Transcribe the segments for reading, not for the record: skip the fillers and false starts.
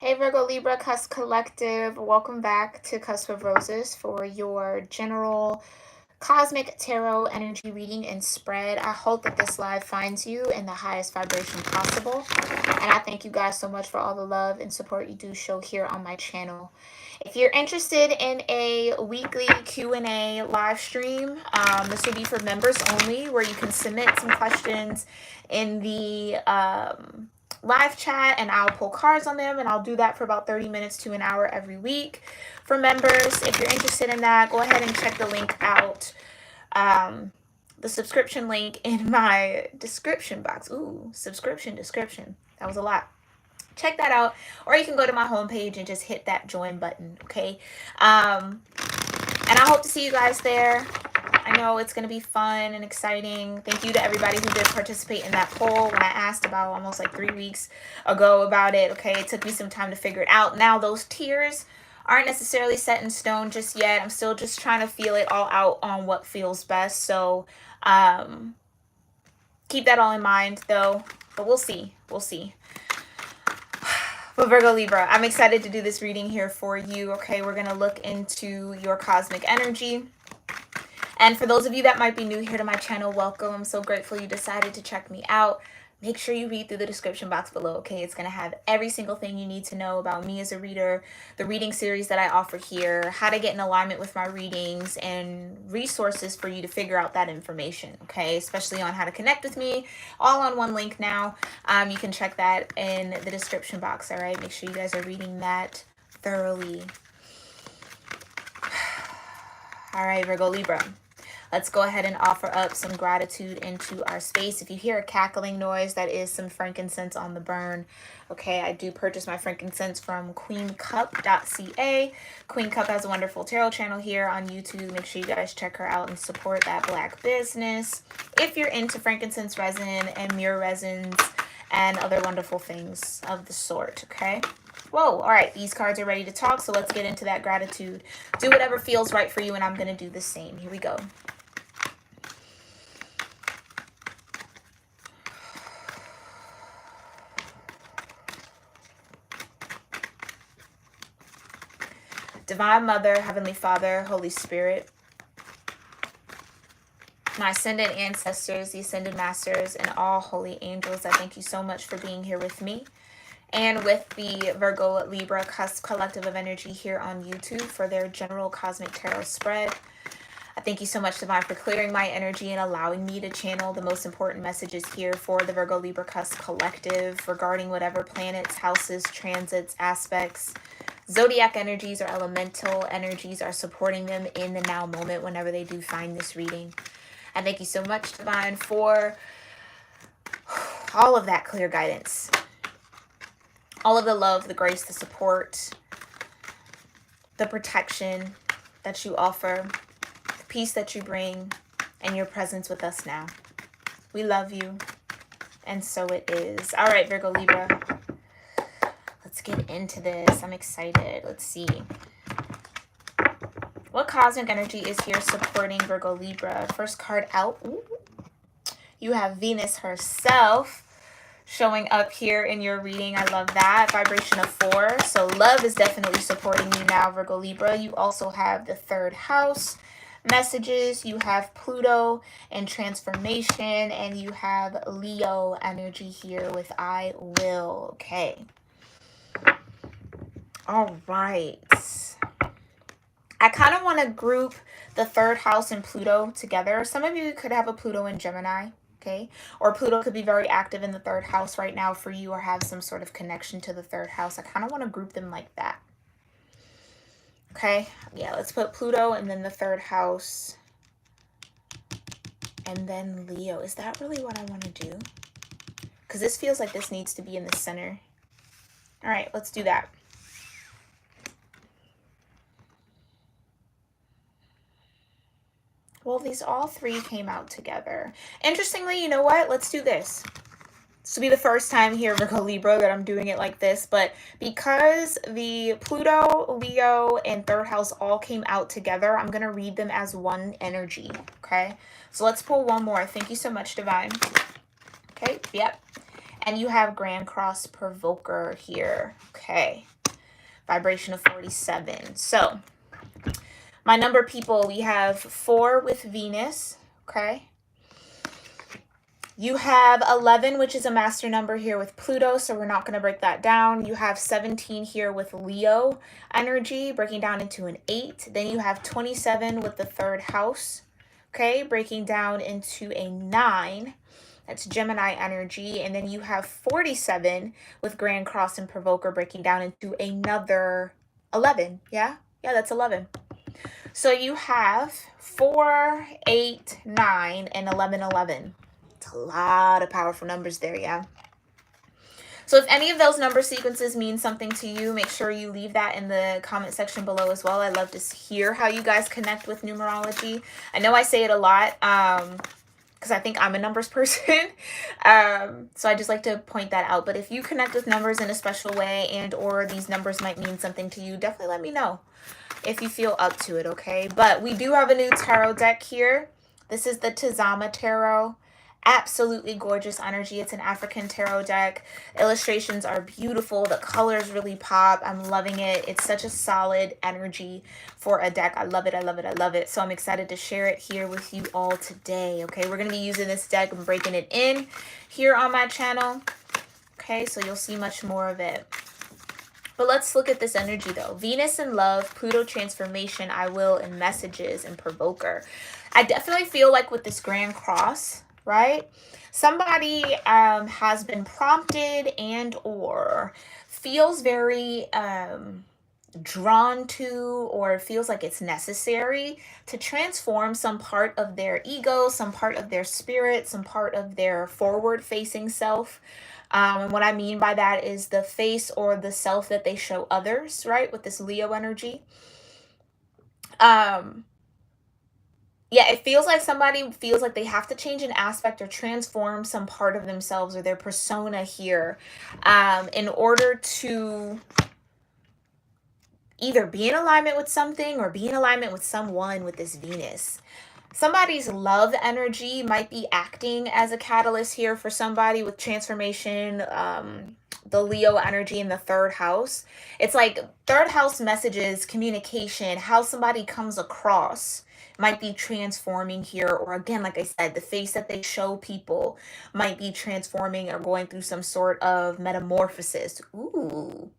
Hey Virgo Libra Cusp Collective, welcome back to Cusp of Roses for your general cosmic tarot energy reading and spread. I hope that this live finds you in the highest vibration possible. And I thank you guys so much for all the love and support you do show here on my channel. If you're interested in a weekly Q&A live stream, this will be for members only, where you can submit some questions in the live chat and I'll pull cards on them, and I'll do that for about 30 minutes to an hour every week for members. If you're interested in that, go ahead and check the link out, the subscription link in my description box. Ooh, subscription description. That was a lot. Check that out, or you can go to my homepage and just hit that join button, okay? And I hope to see you guys there. I know it's going to be fun and exciting. Thank you to everybody who did participate in that poll when I asked about almost like 3 weeks ago about it, okay? It took me some time to figure it out. Now, those tiers aren't necessarily set in stone just yet. I'm still just trying to feel it all out on what feels best. So keep that all in mind, though. But we'll see. We'll see. But Virgo Libra, I'm excited to do this reading here for you, okay? We're going to look into your cosmic energy. And for those of you that might be new here to my channel, welcome. I'm so grateful you decided to check me out. Make sure you read through the description box below, okay? It's going to have every single thing you need to know about me as a reader, the reading series that I offer here, how to get in alignment with my readings, and resources for you to figure out that information, okay? Especially on how to connect with me, all on one link now. You can check that in the description box, all right? Make sure you guys are reading that thoroughly. All right, Virgo Libra. Let's go ahead and offer up some gratitude into our space. If you hear a cackling noise, that is some frankincense on the burn. Okay, I do purchase my frankincense from queencup.ca. Queen Cup has a wonderful tarot channel here on YouTube. Make sure you guys check her out and support that Black business. If you're into frankincense resin and myrrh resins and other wonderful things of the sort, okay? Whoa, all right, these cards are ready to talk, so let's get into that gratitude. Do whatever feels right for you, and I'm going to do the same. Here we go. Divine Mother, Heavenly Father, Holy Spirit, my ascended ancestors, the ascended masters, and all holy angels, I thank you so much for being here with me and with the Virgo Libra Cusp Collective of Energy here on YouTube for their general cosmic tarot spread. I thank you so much, Divine, for clearing my energy and allowing me to channel the most important messages here for the Virgo Libra Cusp Collective regarding whatever planets, houses, transits, aspects, zodiac energies, or elemental energies are supporting them in the now moment whenever they do find this reading. I thank you so much, Divine, for all of that clear guidance. All of the love, the grace, the support, the protection that you offer, the peace that you bring, and your presence with us now. We love you, and so it is. All right, Virgo Libra. Let's get into this. I'm excited. Let's see. What cosmic energy is here supporting Virgo Libra? First card out. Ooh. You have Venus herself showing up here in your reading. I love that. Vibration of 4. So love is definitely supporting you now, Virgo Libra. You also have the 3rd house messages. You have Pluto and transformation. And you have Leo energy here with I will. Okay. All right. I kind of want to group the 3rd house and Pluto together. Some of you could have a Pluto in Gemini, okay? Or Pluto could be very active in the 3rd house right now for you, or have some sort of connection to the 3rd house. I kind of want to group them like that. Okay? Yeah, let's put Pluto and then the 3rd house. And then Leo. Is that really what I want to do? Because this feels like this needs to be in the center. All right, let's do that. Well, these all 3 came out together. Interestingly, you know what? Let's do this. This will be the first time here, Virgo Libra, that I'm doing it like this. But because the Pluto, Leo, and 3rd house all came out together, I'm going to read them as one energy. Okay? So let's pull one more. Thank you so much, Divine. Okay? Yep. And you have Grand Cross Provoker here. Okay. Vibration of 47. So, my number, people, we have 4 with Venus. Okay. You have 11, which is a master number here with Pluto, so we're not going to break that down. You have 17 here with Leo energy, breaking down into an 8. Then you have 27 with the 3rd house, okay, breaking down into a 9. That's Gemini energy. And then you have 47 with Grand Cross and Provoker, breaking down into another 11. Yeah, that's 11. So you have 4, 8, 9, and 11, 11. It's a lot of powerful numbers there, yeah. So if any of those number sequences mean something to you, make sure you leave that in the comment section below as well. I'd love to hear how you guys connect with numerology. I know I say it a lot because I think I'm a numbers person. So I just like to point that out. But if you connect with numbers in a special way and or these numbers might mean something to you, definitely let me know if you feel up to it, okay? But we do have a new tarot deck here. This is the Tazama Tarot. Absolutely gorgeous energy. It's an African tarot deck. Illustrations are beautiful. The colors really pop. I'm loving it. It's such a solid energy for a deck. I love it. I love it. I love it. So I'm excited to share it here with you all today, okay? We're going to be using this deck and breaking it in here on my channel, okay? So you'll see much more of it. But let's look at this energy though. Venus in love, Pluto transformation, I will, and messages, and provoker. I definitely feel like with this Grand Cross, right? Somebody has been prompted and or feels very drawn to or feels like it's necessary to transform some part of their ego, some part of their spirit, some part of their forward-facing self. And what I mean by that is the face or the self that they show others, right? With this Leo energy. Yeah, it feels like somebody feels like they have to change an aspect or transform some part of themselves or their persona here in order to either be in alignment with something or be in alignment with someone with this Venus. Somebody's love energy might be acting as a catalyst here for somebody with transformation, the Leo energy in the 3rd house. It's like 3rd house messages, communication, how somebody comes across might be transforming here. Or again, like I said, the face that they show people might be transforming or going through some sort of metamorphosis. Ooh.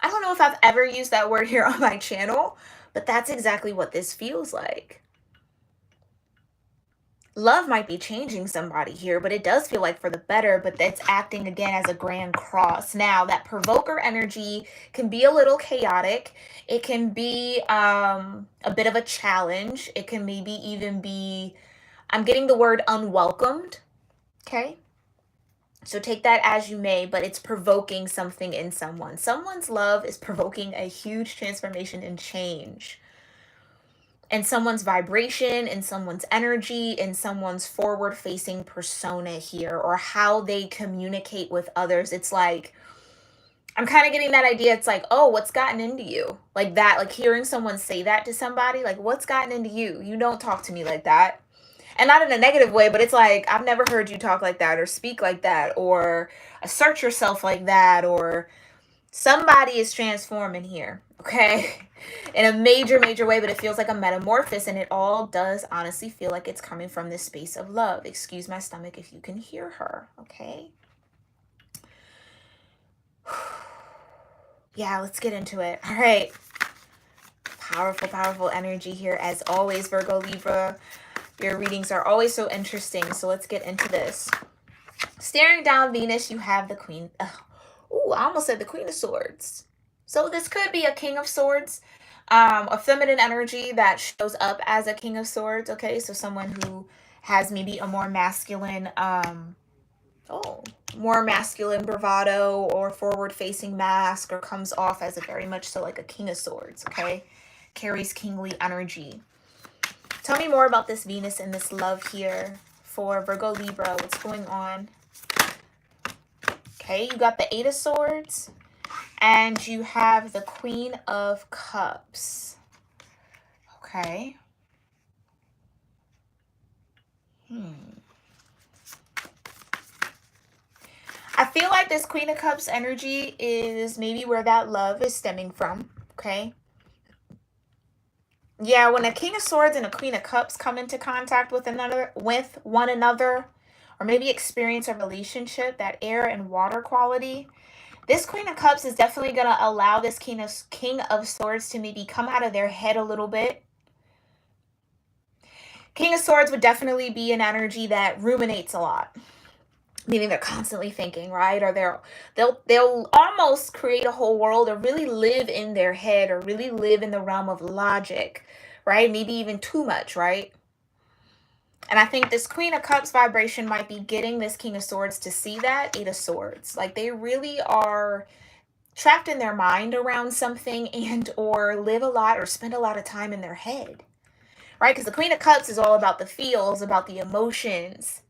I don't know if I've ever used that word here on my channel, but that's exactly what this feels like. Love might be changing somebody here, but it does feel like for the better, but that's acting again as a Grand Cross. Now, that provoker energy can be a little chaotic. It can be a bit of a challenge. It can maybe even be, I'm getting the word unwelcomed, okay? So take that as you may, but it's provoking something in someone. Someone's love is provoking a huge transformation and change. And someone's vibration, and someone's energy, and someone's forward-facing persona here, or how they communicate with others. It's like, I'm kind of getting that idea. It's like, oh, what's gotten into you? Like that, like hearing someone say that to somebody, like, what's gotten into you? You don't talk to me like that. And not in a negative way, but it's like, I've never heard you talk like that or speak like that or assert yourself like that, or somebody is transforming here, okay? In a major, major way, but it feels like a metamorphosis, and it all does honestly feel like it's coming from this space of love. Excuse my stomach if you can hear her, okay? Yeah, let's get into it. All right. Powerful, powerful energy here. As always, Virgo, Libra, your readings are always so interesting. So let's get into this. Staring down Venus, you have the Queen. Ooh, I almost said the Queen of Swords. So this could be a King of Swords, a feminine energy that shows up as a King of Swords, okay? So someone who has maybe a more masculine, more masculine bravado or forward-facing mask, or comes off as a very much so like a King of Swords, okay? Carries kingly energy. Tell me more about this Venus and this love here for Virgo, Libra. What's going on? Okay, you got the 8 of Swords. And you have the Queen of Cups. Okay. I feel like this Queen of Cups energy is maybe where that love is stemming from, okay? Yeah, when a King of Swords and a Queen of Cups come into contact with one another, or maybe experience a relationship, that air and water quality, this Queen of Cups is definitely going to allow this King of Swords to maybe come out of their head a little bit. King of Swords would definitely be an energy that ruminates a lot, meaning they're constantly thinking, right? Or they'll almost create a whole world, or really live in their head, or really live in the realm of logic, right? Maybe even too much, right? And I think this Queen of Cups vibration might be getting this King of Swords to see that. Eight of Swords. Like, they really are trapped in their mind around something, and or live a lot or spend a lot of time in their head, right? Because the Queen of Cups is all about the feels, about the emotions.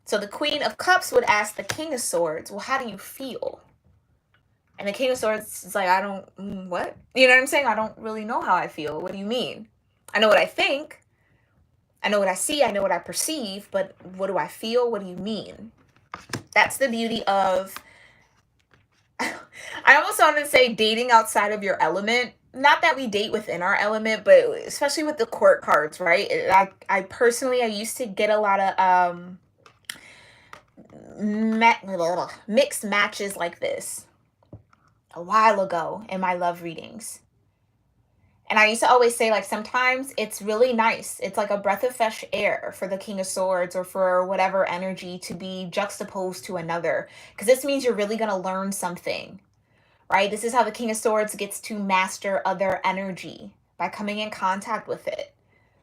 So the Queen of Cups would ask the King of Swords, well, how do you feel? And the King of Swords is like, I don't, what? You know what I'm saying? I don't really know how I feel. What do you mean? I know what I think. I know what I see. I know what I perceive. But what do I feel? What do you mean? That's the beauty of, I almost wanted to say dating outside of your element. Not that we date within our element, but especially with the court cards, right? I personally, I used to get a lot of mixed matches like this a while ago in my love readings. And I used to always say, like, sometimes it's really nice. It's like a breath of fresh air for the King of Swords or for whatever energy to be juxtaposed to another. Because this means you're really going to learn something, right? This is how the King of Swords gets to master other energy, by coming in contact with it,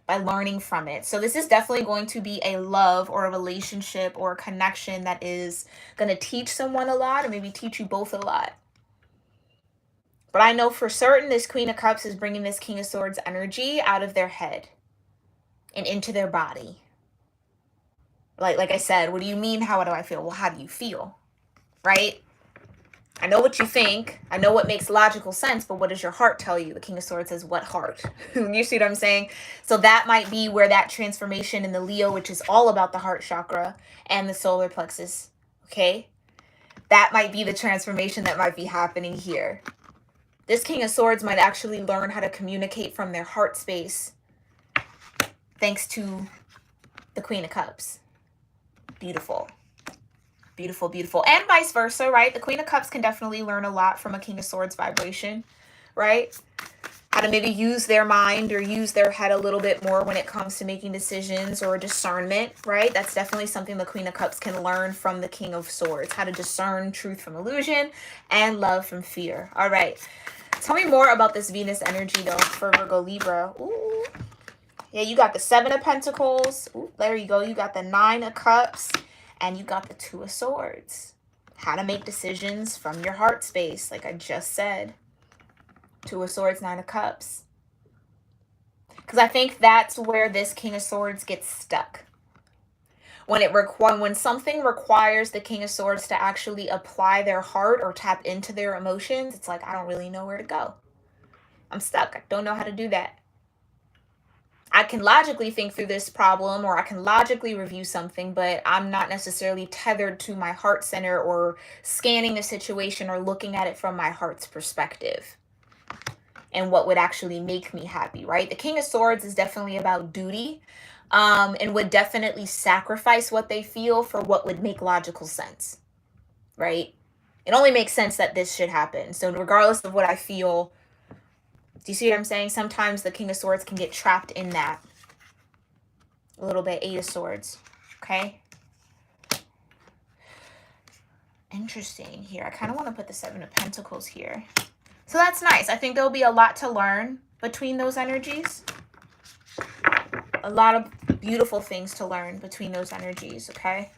by learning from it. So this is definitely going to be a love or a relationship or a connection that is going to teach someone a lot, or maybe teach you both a lot. But I know for certain this Queen of Cups is bringing this King of Swords energy out of their head and into their body. Like I said, what do you mean? How do I feel? Well, how do you feel? Right? I know what you think. I know what makes logical sense, but what does your heart tell you? The King of Swords says, what heart? You see what I'm saying? So that might be where that transformation in the Leo, which is all about the heart chakra and the solar plexus, okay? That might be the transformation that might be happening here. This King of Swords might actually learn how to communicate from their heart space thanks to the Queen of Cups. Beautiful. Beautiful, beautiful. And vice versa, right? The Queen of Cups can definitely learn a lot from a King of Swords vibration, right? How to maybe use their mind or use their head a little bit more when it comes to making decisions or discernment, right? That's definitely something the Queen of Cups can learn from the King of Swords. How to discern truth from illusion and love from fear. All right. Tell me more about this Venus energy, though, for Virgo-Libra. Ooh. Yeah, you got the Seven of Pentacles. Ooh, there you go. You got the Nine of Cups. And you got the Two of Swords. How to make decisions from your heart space, like I just said. Two of Swords, Nine of Cups. Because I think that's where this King of Swords gets stuck. When something requires the King of Swords to actually apply their heart or tap into their emotions, it's like, I don't really know where to go. I'm stuck. I don't know how to do that. I can logically think through this problem, or I can logically review something, but I'm not necessarily tethered to my heart center or scanning the situation or looking at it from my heart's perspective and what would actually make me happy, right? The King of Swords is definitely about duty, and would definitely sacrifice what they feel for what would make logical sense, right? It only makes sense that this should happen. So regardless of what I feel, do you see what I'm saying? Sometimes the King of Swords can get trapped in that a little bit. Eight of Swords, okay? Interesting here. I kind of want to put the Seven of Pentacles here. So that's nice. I think there'll be a lot to learn between those energies. A lot of beautiful things to learn between those energies, okay?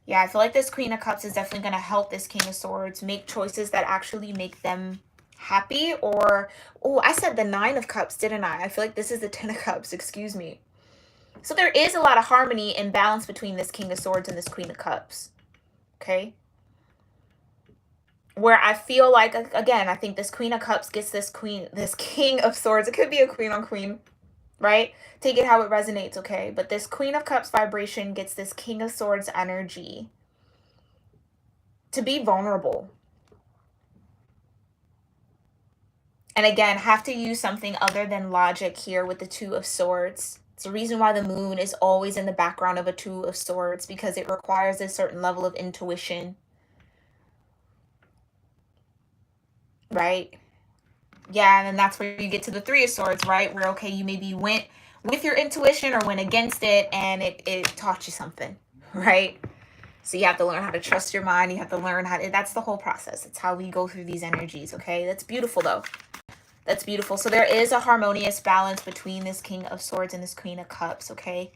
Yeah, I feel like this Queen of Cups is definitely going to help this King of Swords make choices that actually make them happy. Or, oh, I said the Nine of Cups, didn't I? I feel like this is the Ten of Cups, excuse me. So there is a lot of harmony and balance between this King of Swords and this Queen of Cups, okay? Where I feel like, again, I think this Queen of Cups gets this King of Swords. It could be a queen on queen right? Take it how it resonates, okay? But this Queen of Cups vibration gets this King of Swords energy to be vulnerable. And again, have to use something other than logic here with the Two of Swords. It's the reason why the moon is always in the background of a Two of Swords, because it requires a certain level of intuition, right? Yeah, and then that's where you get to the Three of Swords, right? Where, okay, you maybe went with your intuition or went against it, and it taught you something, right? So you have to learn how to trust your mind. You have to learn how to, that's the whole process. It's how we go through these energies, okay? That's beautiful, though. That's beautiful. So there is a harmonious balance between this King of Swords and this Queen of Cups, okay?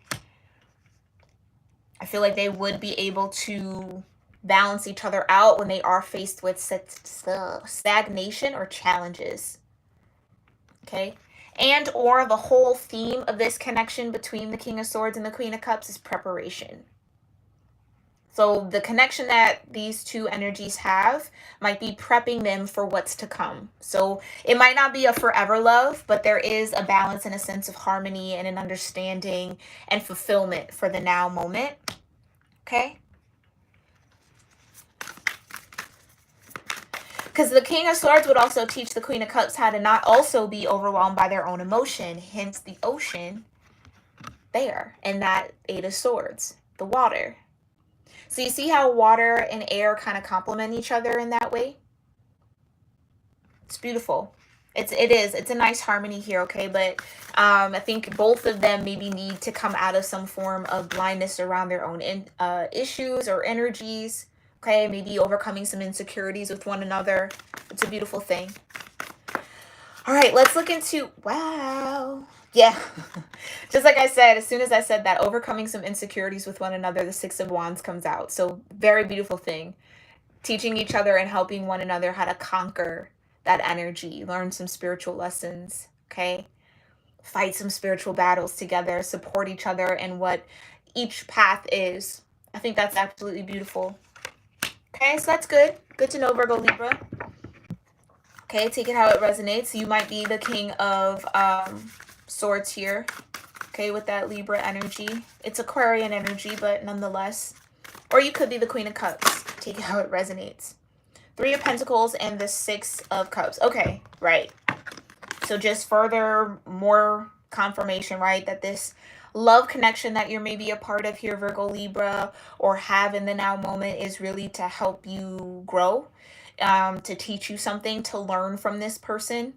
I feel like they would be able to balance each other out when they are faced with stagnation or challenges, okay? And or the whole theme of this connection between the King of Swords and the Queen of Cups is preparation. So the connection that these two energies have might be prepping them for what's to come. So it might not be a forever love, but there is a balance and a sense of harmony and an understanding and fulfillment for the now moment. Okay? Because the King of Swords would also teach the Queen of Cups how to not also be overwhelmed by their own emotion, hence the ocean there, and that Eight of Swords, the water. So you see how water and air kind of complement each other in that way? It's beautiful. It's a nice harmony here, okay? But I think both of them maybe need to come out of some form of blindness around their own issues or energies, okay? Maybe overcoming some insecurities with one another. It's a beautiful thing. All right, let's look into, wow. Yeah, just like I said, as soon as I said that, overcoming some insecurities with one another, the Six of Wands comes out. So very beautiful thing. Teaching each other and helping one another how to conquer that energy, learn some spiritual lessons, okay? Fight some spiritual battles together, support each other in what each path is. I think that's absolutely beautiful. Okay, so that's good. Good to know, Virgo Libra. Okay, take it how it resonates. You might be the King of Swords here, okay, with that Libra energy. It's Aquarian energy, but nonetheless. Or you could be the Queen of Cups. Take it how it resonates. Three of Pentacles and the Six of Cups. Okay, right. So just further, more confirmation, right, that this love connection that you're maybe a part of here, Virgo Libra, or have in the now moment is really to help you grow, to teach you something, to learn from this person,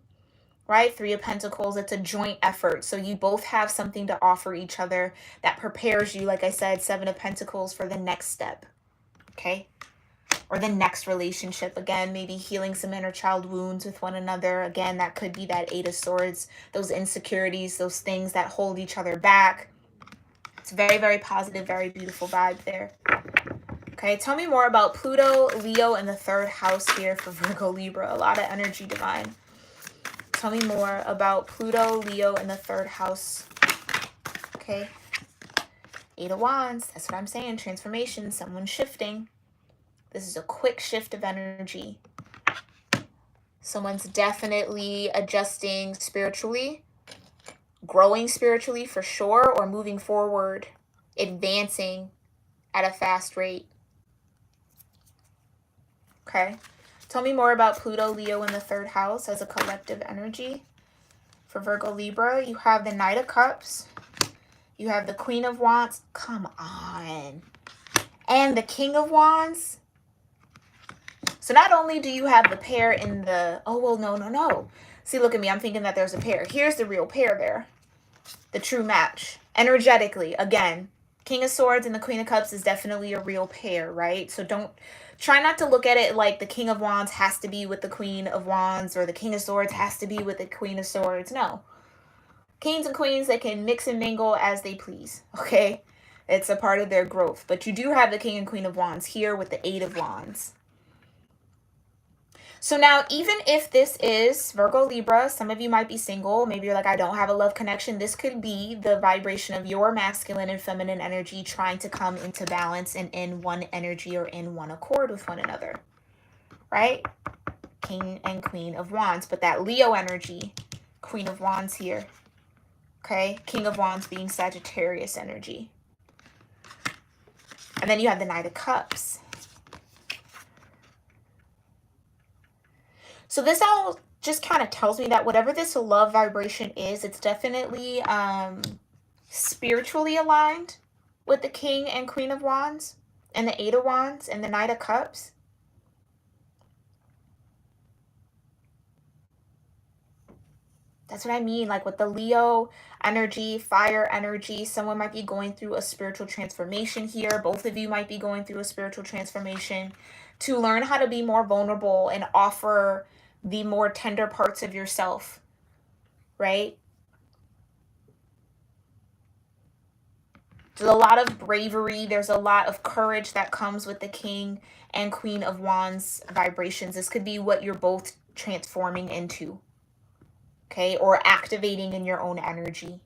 right? Three of Pentacles, it's a joint effort. So you both have something to offer each other that prepares you, like I said, Seven of Pentacles, for the next step, okay? Or the next relationship. Again, maybe healing some inner child wounds with one another. Again, that could be that Eight of Swords, those insecurities, those things that hold each other back. It's very, very positive, very beautiful vibe there. Okay, tell me more about Pluto, Leo, and the third house here for Virgo Libra. A lot of energy, divine. Tell me more about Pluto, Leo, and the third house. Okay. Eight of Wands. That's what I'm saying. Transformation. Someone shifting. This is a quick shift of energy. Someone's definitely adjusting spiritually, growing spiritually for sure, or moving forward, advancing at a fast rate. Okay. Tell me more about Pluto, Leo, in the third house as a collective energy. For Virgo Libra, you have the Knight of Cups. You have the Queen of Wands. Come on. And the King of Wands. So not only do you have the pair in the, oh, well, no. See, look at me. I'm thinking that there's a pair. Here's the real pair there. The true match. Energetically, again, King of Swords and the Queen of Cups is definitely a real pair, right? So try not to look at it like the King of Wands has to be with the Queen of Wands or the King of Swords has to be with the Queen of Swords. No. Kings and queens, they can mix and mingle as they please, okay? It's a part of their growth. But you do have the King and Queen of Wands here with the Eight of Wands. So now, even if this is Virgo Libra, some of you might be single. Maybe you're like, I don't have a love connection. This could be the vibration of your masculine and feminine energy trying to come into balance and in one energy or in one accord with one another, right? King and Queen of Wands. But that Leo energy, Queen of Wands here. Okay, King of Wands being Sagittarius energy. And then you have the Knight of Cups. So this all just kind of tells me that whatever this love vibration is, it's definitely spiritually aligned with the King and Queen of Wands and the Eight of Wands and the Knight of Cups. That's what I mean, like with the Leo energy, fire energy, someone might be going through a spiritual transformation here. Both of you might be going through a spiritual transformation to learn how to be more vulnerable and offer the more tender parts of yourself, right? There's a lot of bravery. There's a lot of courage that comes with the King and Queen of Wands vibrations. This could be what you're both transforming into, okay? Or activating in your own energy.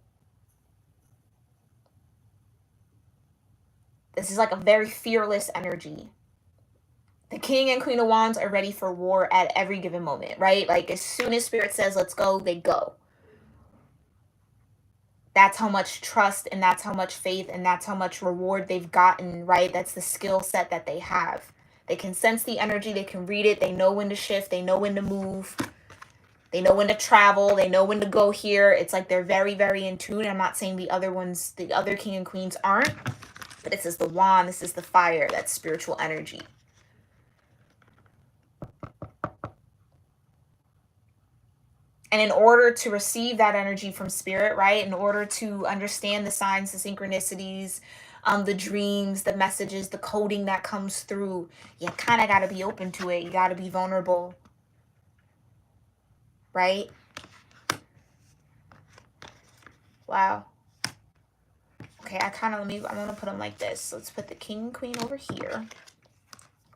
This is like a very fearless energy. The King and Queen of Wands are ready for war at every given moment, right? Like as soon as Spirit says, let's go, they go. That's how much trust and that's how much faith and that's how much reward they've gotten, right? That's the skill set that they have. They can sense the energy. They can read it. They know when to shift. They know when to move. They know when to travel. They know when to go here. It's like they're very, very in tune. I'm not saying the other ones, the other King and Queens aren't. But this is the wand. This is the fire. That's spiritual energy. And in order to receive that energy from Spirit, right, in order to understand the signs, the synchronicities, the dreams, the messages, the coding that comes through, you kind of got to be open to it. You got to be vulnerable, right? Wow. Okay, I'm going to put them like this. Let's put the King and Queen over here.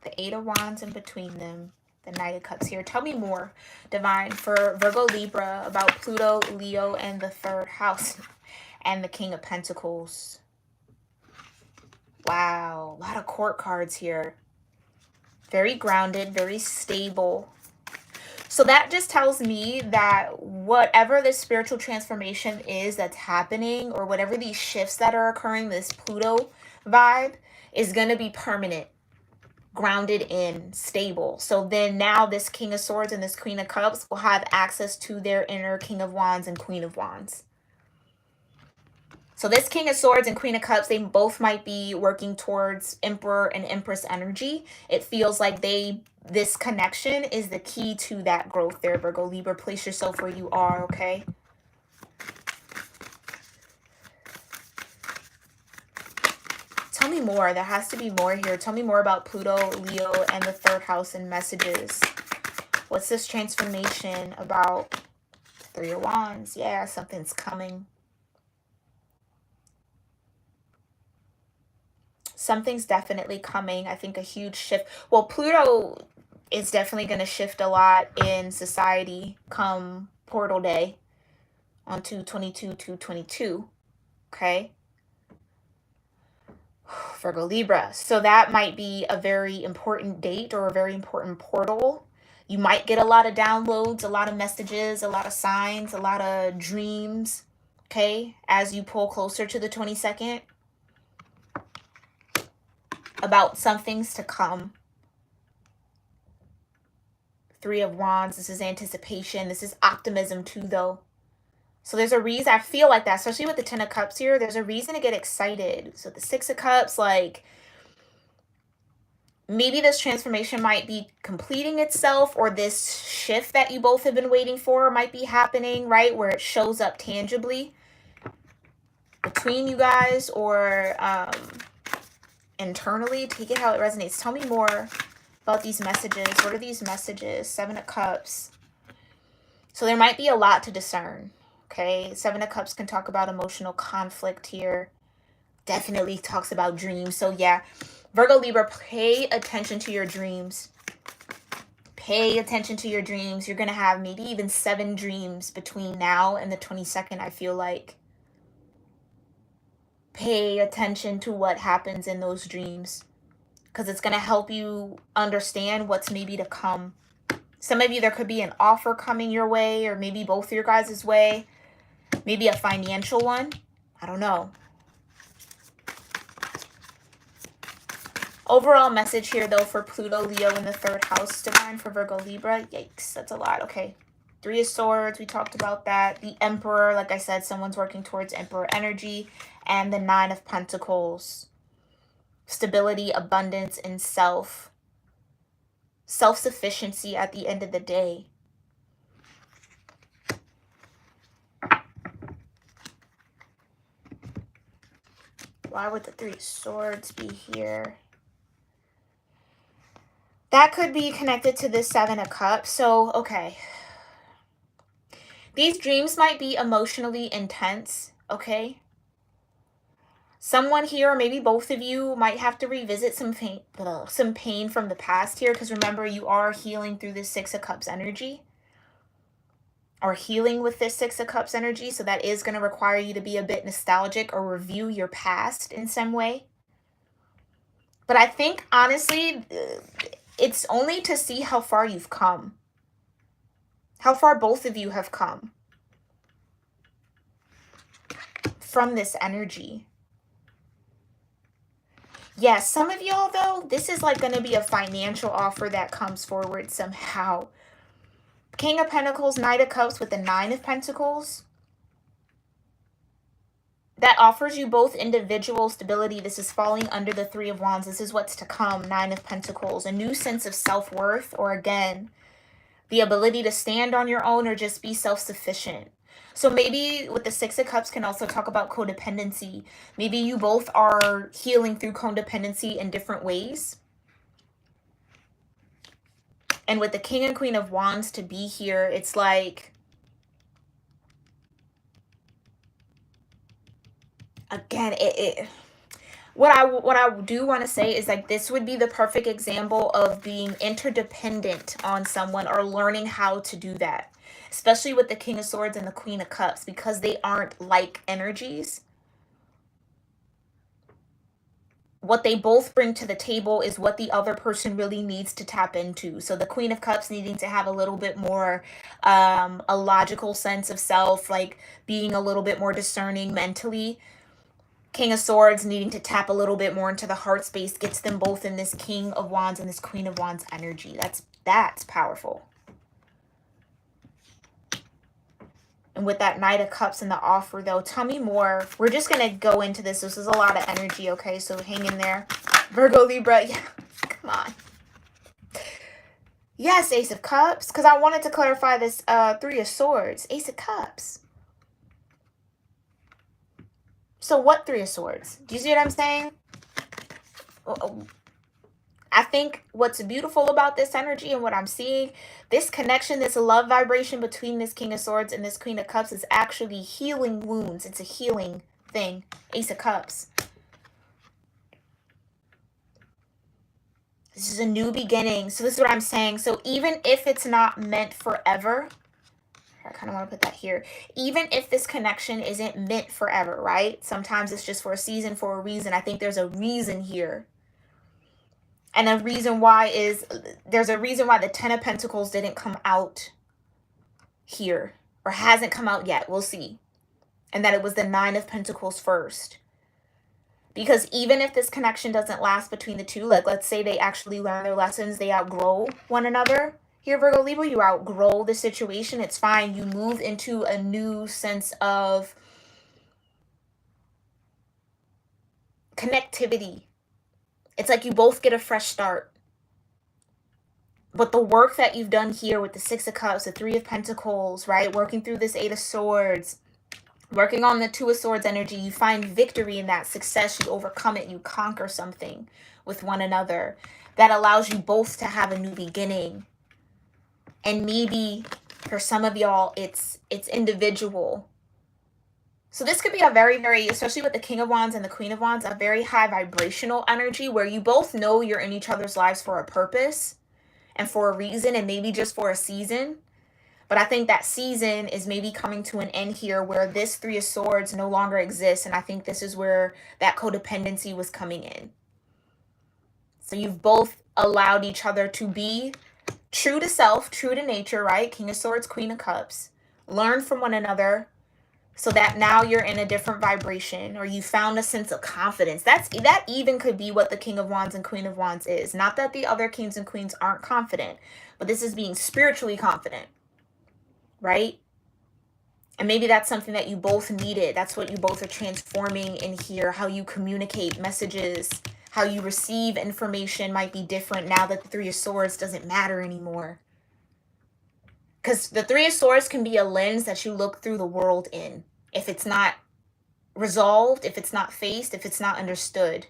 The Eight of Wands in between them. The Knight of Cups here. Tell me more, Divine, for Virgo Libra about Pluto, Leo, and the third house. And the King of Pentacles. Wow. A lot of court cards here. Very grounded, very stable. So that just tells me that whatever this spiritual transformation is that's happening, or whatever these shifts that are occurring, this Pluto vibe, is going to be permanent. Grounded in, stable. So then now this King of Swords and this Queen of Cups will have access to their inner King of Wands and Queen of Wands. So this King of Swords and Queen of Cups, they both might be working towards Emperor and Empress energy. It feels like this connection is the key to that growth there, Virgo Libra. Place yourself where you are, okay? Tell me more. There has to be more here. Tell me more about Pluto, Leo, and the third house and messages. What's this transformation about? Three of Wands. Yeah, something's coming. Something's definitely coming. I think a huge shift. Well, Pluto is definitely going to shift a lot in society come Portal Day on 2/22/2/22. Okay? Virgo Libra. So that might be a very important date or a very important portal. You might get a lot of downloads, a lot of messages, a lot of signs, a lot of dreams, okay, as you pull closer to the 22nd about some things to come. Three of Wands, this is anticipation. This is optimism too, though. So there's a reason, I feel like that, especially with the Ten of Cups here, there's a reason to get excited. So the Six of Cups, like, maybe this transformation might be completing itself, or this shift that you both have been waiting for might be happening, right? Where it shows up tangibly between you guys or internally. Take it how it resonates. Tell me more about these messages. What are these messages? Seven of Cups. So there might be a lot to discern. Okay, Seven of Cups can talk about emotional conflict here. Definitely talks about dreams. So yeah, Virgo Libra, pay attention to your dreams. Pay attention to your dreams. You're going to have maybe even 7 dreams between now and the 22nd, I feel like. Pay attention to what happens in those dreams, because it's going to help you understand what's maybe to come. Some of you, there could be an offer coming your way, or maybe both of your guys' way. Maybe a financial one. I don't know. Overall message here, though, for Pluto, Leo in the 3rd house divine for Virgo, Libra. Yikes, that's a lot. Okay. 3 of Swords, we talked about that. The Emperor, like I said, someone's working towards Emperor energy. And the 9 of Pentacles. Stability, abundance, and self-sufficiency at the end of the day. Why would the 3 of Swords be here? That could be connected to the 7 of Cups. So, okay. These dreams might be emotionally intense, okay? Someone here, or maybe both of you, might have to revisit some pain from the past here, because remember, you are healing through this 6 of Cups energy, or healing with this 6 of Cups energy, so that is going to require you to be a bit nostalgic or review your past in some way. But I think, honestly, it's only to see how far you've come, how far both of you have come from this energy. Yes, some of y'all, though, this is like going to be a financial offer that comes forward somehow. King of Pentacles, Knight of Cups with the 9 of Pentacles. That offers you both individual stability. This is falling under the 3 of Wands. This is what's to come, 9 of Pentacles. A new sense of self-worth, or again, the ability to stand on your own or just be self-sufficient. So maybe with the 6 of Cups can also talk about codependency. Maybe you both are healing through codependency in different ways. And with the King and Queen of Wands to be here, it's like, again, what I do want to say is like this would be the perfect example of being interdependent on someone or learning how to do that. Especially with the King of Swords and the Queen of Cups, because they aren't like energies. What they both bring to the table is what the other person really needs to tap into. So the Queen of Cups needing to have a little bit more a logical sense of self, like being a little bit more discerning mentally. King of Swords needing to tap a little bit more into the heart space gets them both in this King of Wands and this Queen of Wands energy. That's powerful. And with that Knight of Cups and the offer, though, tell me more. We're just going to go into this. This is a lot of energy, okay? So hang in there. Virgo, Libra. Yeah, come on. Yes, Ace of Cups. Because I wanted to clarify this 3 of Swords. Ace of Cups. So what 3 of Swords? Do you see what I'm saying? I think what's beautiful about this energy and what I'm seeing, this connection, this love vibration between this King of Swords and this Queen of Cups is actually healing wounds. It's a healing thing. Ace of Cups. This is a new beginning. So this is what I'm saying. So even if it's not meant forever, I kind of want to put that here. Even if this connection isn't meant forever, right? Sometimes it's just for a season, for a reason. I think there's a reason here. And a reason why is, there's a reason why the 10 of Pentacles didn't come out here. Or hasn't come out yet. We'll see. And that it was the 9 of Pentacles first. Because even if this connection doesn't last between the two, like let's say they actually learn their lessons, they outgrow one another. Here, Virgo, Libra, you outgrow the situation. It's fine. You move into a new sense of connectivity. It's like you both get a fresh start. But the work that you've done here with the 6 of Cups, the 3 of Pentacles, right? Working through this 8 of Swords, working on the 2 of Swords energy, you find victory in that success. You overcome it. You conquer something with one another. That allows you both to have a new beginning. And maybe for some of y'all, it's individual. So this could be a very, very, especially with the King of Wands and the Queen of Wands, a very high vibrational energy where you both know you're in each other's lives for a purpose and for a reason and maybe just for a season. But I think that season is maybe coming to an end here where this 3 of Swords no longer exists. And I think this is where that codependency was coming in. So you've both allowed each other to be true to self, true to nature, right? King of Swords, Queen of Cups. Learn from one another. so that now you're in a different vibration, or you found a sense of confidence. That even could be what the King of Wands and Queen of Wands is. Not that the other kings and queens aren't confident, but this is being spiritually confident, right? And maybe that's something that you both needed. That's what you both are transforming in here. How you communicate messages, how you receive information might be different now that the Three of Swords doesn't matter anymore. Because the Three of Swords can be a lens that you look through the world in. If it's not resolved, if it's not faced, if it's not understood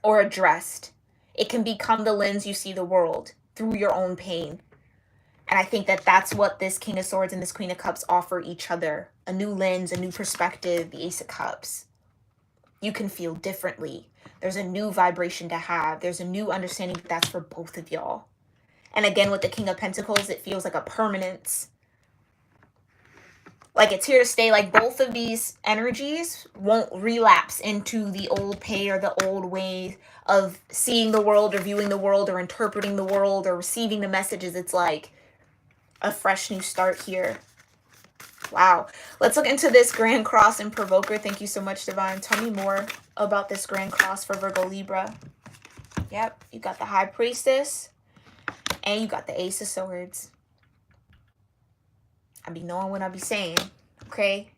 or addressed, it can become the lens you see the world through your own pain. And I think that that's what this King of Swords and this Queen of Cups offer each other. A new lens, a new perspective, the Ace of Cups. You can feel differently. There's a new vibration to have. There's a new understanding that that's for both of y'all. And again, with the King of Pentacles, it feels like a permanence. Like it's here to stay. Like both of these energies won't relapse into the old pain or the old way of seeing the world or viewing the world or interpreting the world or receiving the messages. It's like a fresh new start here. Wow. Let's look into this Grand Cross and Provoker. Thank you so much, Divine. Tell me more about this Grand Cross for Virgo Libra. Yep. You got the High Priestess. And you got the Ace of Swords. I be knowing what I be saying. Okay?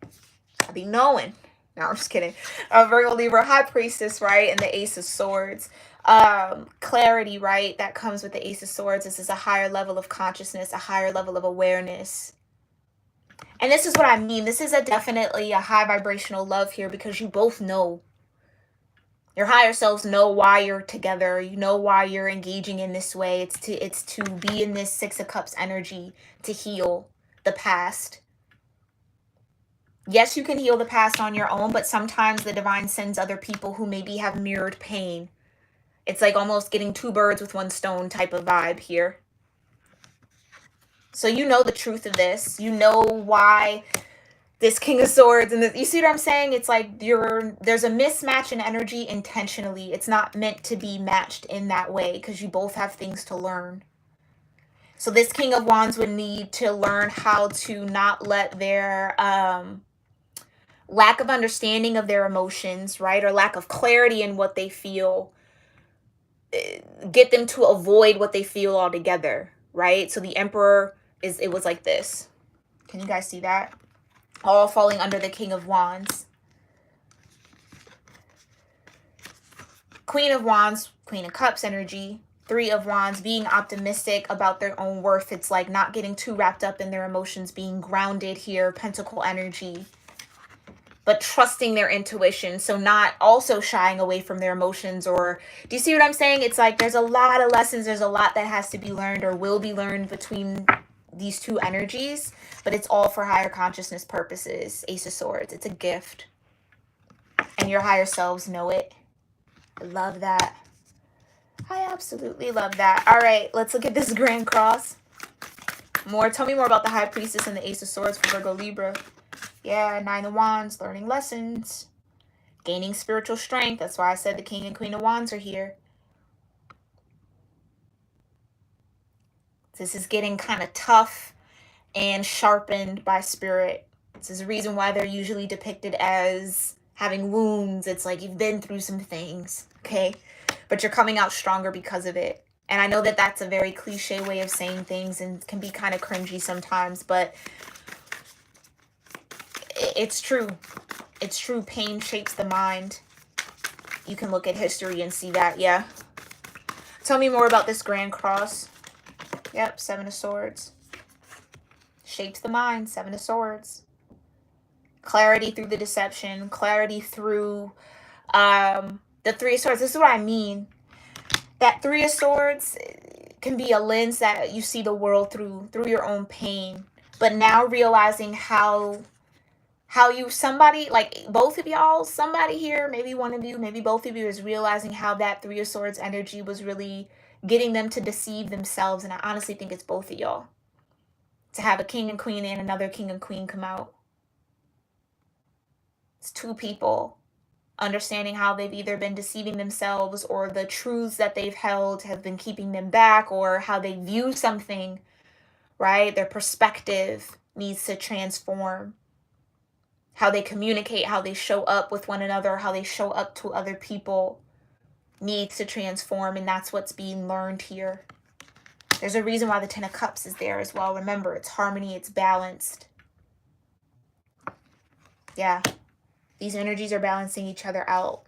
I be knowing. No, I'm just kidding. Virgo Libra, High Priestess, right? And the Ace of Swords. Clarity, right? That comes with the Ace of Swords. This is a higher level of consciousness, a higher level of awareness. And this is what I mean. This is definitely a high vibrational love here because you both know. Your higher selves know why you're together. You know why you're engaging in this way. It's to be in this Six of Cups energy, to heal the past. Yes, you can heal the past on your own, but sometimes the divine sends other people who maybe have mirrored pain. It's like almost getting two birds with one stone type of vibe here. So you know the truth of this. You know why this King of Swords and you see what I'm saying? It's like there's a mismatch in energy intentionally. It's not meant to be matched in that way because you both have things to learn. So this King of Wands would need to learn how to not let their lack of understanding of their emotions, right? Or lack of clarity in what they feel, get them to avoid what they feel altogether, right? So the Emperor, it was like this. Can you guys see that? All falling under the King of Wands. Queen of Wands, Queen of Cups energy. Three of Wands, being optimistic about their own worth. It's like not getting too wrapped up in their emotions, being grounded here. Pentacle energy. But trusting their intuition. So not also shying away from their emotions. Or do you see what I'm saying? It's like there's a lot of lessons. There's a lot that has to be learned or will be learned between these two energies. But it's all for higher consciousness purposes. Ace of Swords. It's a gift. And your higher selves know it. I love that. I absolutely love that. All right, let's look at this Grand Cross. Tell me more about the High Priestess and the Ace of Swords for Virgo Libra. Yeah, Nine of Wands, learning lessons. Gaining spiritual strength. That's why I said the King and Queen of Wands are here. This is getting kind of tough and sharpened by spirit. This is the reason why they're usually depicted as having wounds. It's like you've been through some things, okay? But you're coming out stronger because of it. And I know that that's a very cliche way of saying things and can be kind of cringy sometimes, but it's true. It's true. Pain shapes the mind. You can look at history and see that, yeah. Tell me more about this Grand Cross. Yep, Seven of Swords. Shapes the mind, Seven of Swords. Clarity through the deception. Clarity through the Three of Swords. This is what I mean. That Three of Swords can be a lens that you see the world through your own pain. But now realizing how somebody, like both of y'all, somebody here, maybe one of you, maybe both of you is realizing how that Three of Swords energy was really getting them to deceive themselves. And I honestly think it's both of y'all. To have a king and queen and another king and queen come out. It's two people understanding how they've either been deceiving themselves or the truths that they've held have been keeping them back, or how they view something, right? Their perspective needs to transform. how they communicate, how they show up with one another, how they show up to other people needs to transform, and that's what's being learned here. There's a reason why the Ten of Cups is there as well. Remember, it's harmony, it's balanced. Yeah, these energies are balancing each other out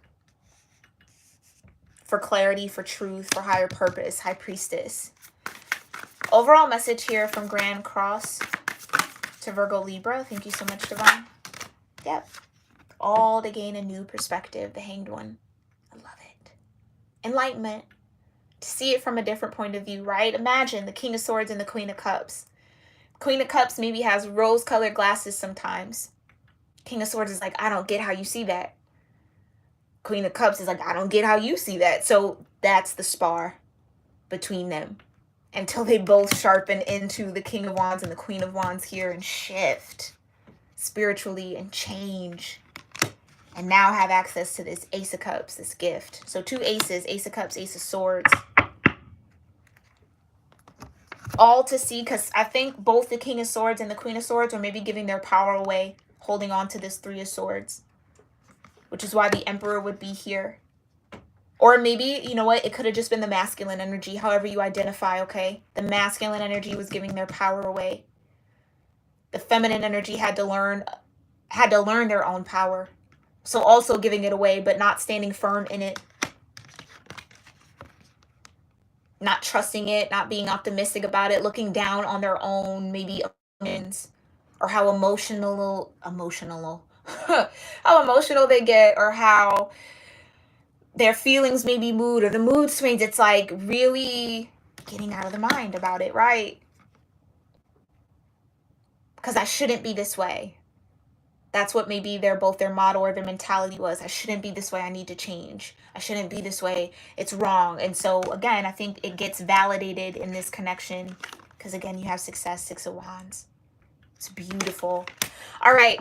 for clarity, for truth, for higher purpose. High Priestess. Overall message here from Grand Cross to Virgo-Libra. Thank you so much, Divine. Yep. All to gain a new perspective. The Hanged One. I love it. Enlightenment. To see it from a different point of view, right? Imagine the King of Swords and the Queen of Cups. Queen of Cups maybe has rose-colored glasses sometimes. King of Swords is like, I don't get how you see that. Queen of Cups is like, I don't get how you see that. So that's the spar between them until they both sharpen into the King of Wands and the Queen of Wands here and shift spiritually and change. And now have access to this Ace of Cups, this gift. So 2 aces, Ace of Cups, Ace of Swords. All to see, because I think both the King of Swords and the Queen of Swords are maybe giving their power away, holding on to this 3 of Swords. Which is why the Emperor would be here. Or maybe, you know what, it could have just been the masculine energy, however you identify, okay? The masculine energy was giving their power away. The feminine energy had to learn their own power. So also giving it away, but not standing firm in it. Not trusting it, not being optimistic about it, looking down on their own, maybe, emotions, or how emotional how emotional they get, or how their feelings may be mood, or the mood swings. It's like really getting out of the mind about it, right? Because I shouldn't be this way. That's what maybe both their motto or their mentality was. I shouldn't be this way. I need to change. I shouldn't be this way. It's wrong. And so, again, I think it gets validated in this connection. Because, again, you have success, 6 of Wands. It's beautiful. All right,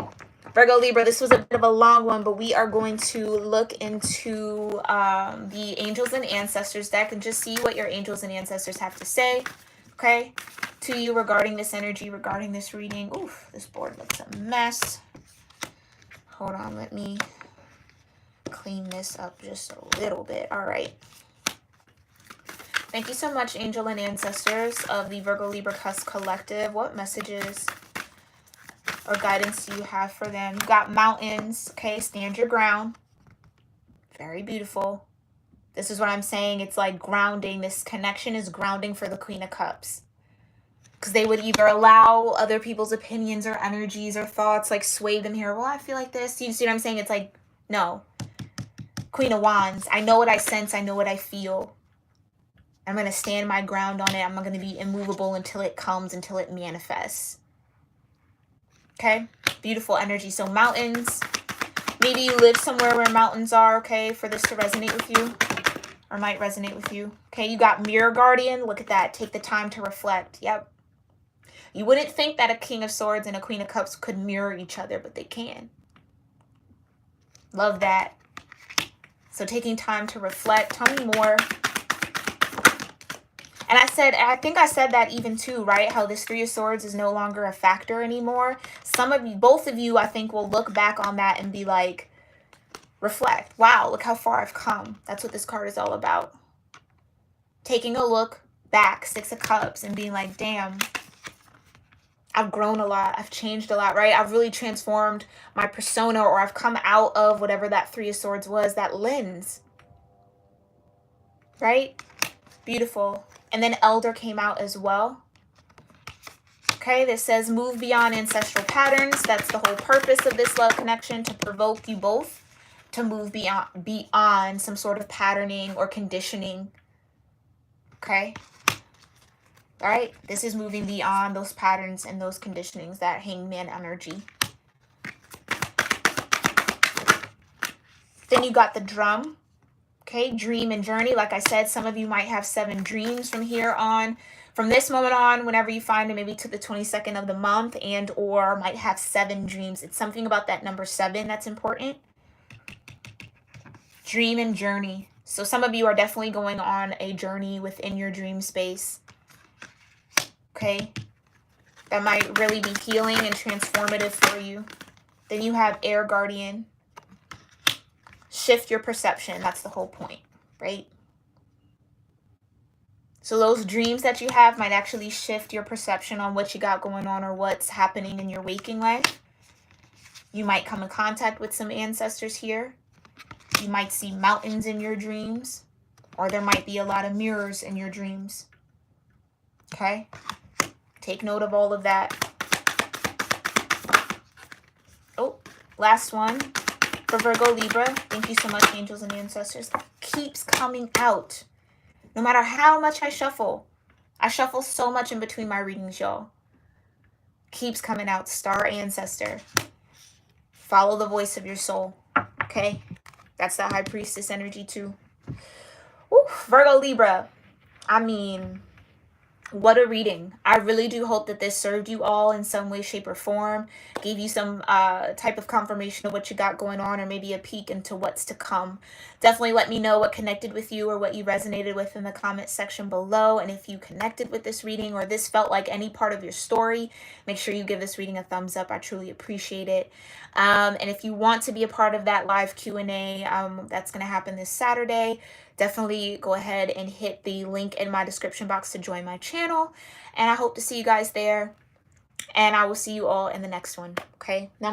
Virgo Libra, this was a bit of a long one, but we are going to look into the Angels and Ancestors deck and just see what your Angels and Ancestors have to say, okay, to you regarding this energy, regarding this reading. Oof, this board looks a mess. Hold on, let me clean this up just a little bit. All right. Thank you so much, Angel and Ancestors of the Virgo Libra Cusp Collective. What messages or guidance do you have for them? You got mountains, okay? Stand your ground. Very beautiful. This is what I'm saying. It's like grounding. This connection is grounding for the Queen of Cups. Because they would either allow other people's opinions or energies or thoughts, like sway them here. Well, I feel like this. You see what I'm saying? It's like, no. Queen of Wands. I know what I sense. I know what I feel. I'm going to stand my ground on it. I'm not going to be immovable until it comes, until it manifests. Okay? Beautiful energy. So mountains. Maybe you live somewhere where mountains are, okay, for this to resonate with you. Or might resonate with you. Okay, you got Mirror Guardian. Look at that. Take the time to reflect. Yep. You wouldn't think that a King of Swords and a Queen of Cups could mirror each other, but they can. Love that. So taking time to reflect. Tell me more. And I think I said that even too, right? How this 3 of Swords is no longer a factor anymore. Some of you, both of you, I think will look back on that and be like, reflect. Wow, look how far I've come. That's what this card is all about. Taking a look back, 6 of Cups, and being like, damn, I've grown a lot. I've changed a lot, right? I've really transformed my persona, or I've come out of whatever that 3 of Swords was, that lens. Right? Beautiful. And then Elder came out as well. Okay, this says move beyond ancestral patterns. That's the whole purpose of this love connection, to provoke you both to move beyond some sort of patterning or conditioning. Okay? All right, this is moving beyond those patterns and those conditionings, that hangman energy. Then you got the drum. Okay, dream and journey. Like I said, some of you might have 7 dreams from here on. From this moment on, whenever you find it, maybe to the 22nd of the month, and or might have 7 dreams. It's something about that number 7 that's important. Dream and journey. So some of you are definitely going on a journey within your dream space. Okay, that might really be healing and transformative for you. Then you have air guardian. Shift your perception. That's the whole point, right? So those dreams that you have might actually shift your perception on what you got going on or what's happening in your waking life. You might come in contact with some ancestors here. You might see mountains in your dreams, or there might be a lot of mirrors in your dreams. Okay? Take note of all of that. Oh, last one for Virgo-Libra. Thank you so much, angels and ancestors. Keeps coming out. No matter how much I shuffle so much in between my readings, y'all. Keeps coming out. Star ancestor. Follow the voice of your soul. Okay? That's the high priestess energy too. Ooh, Virgo-Libra. I mean, what a reading. I really do hope that this served you all in some way, shape, or form. Gave you some type of confirmation of what you got going on, or maybe a peek into what's to come. Definitely let me know what connected with you or what you resonated with in the comment section below. And if you connected with this reading or this felt like any part of your story, make sure you give this reading a thumbs up. I truly appreciate it. And if you want to be a part of that live Q&A, that's going to happen this Saturday, definitely go ahead and hit the link in my description box to join my channel. And I hope to see you guys there. And I will see you all in the next one. Okay? Now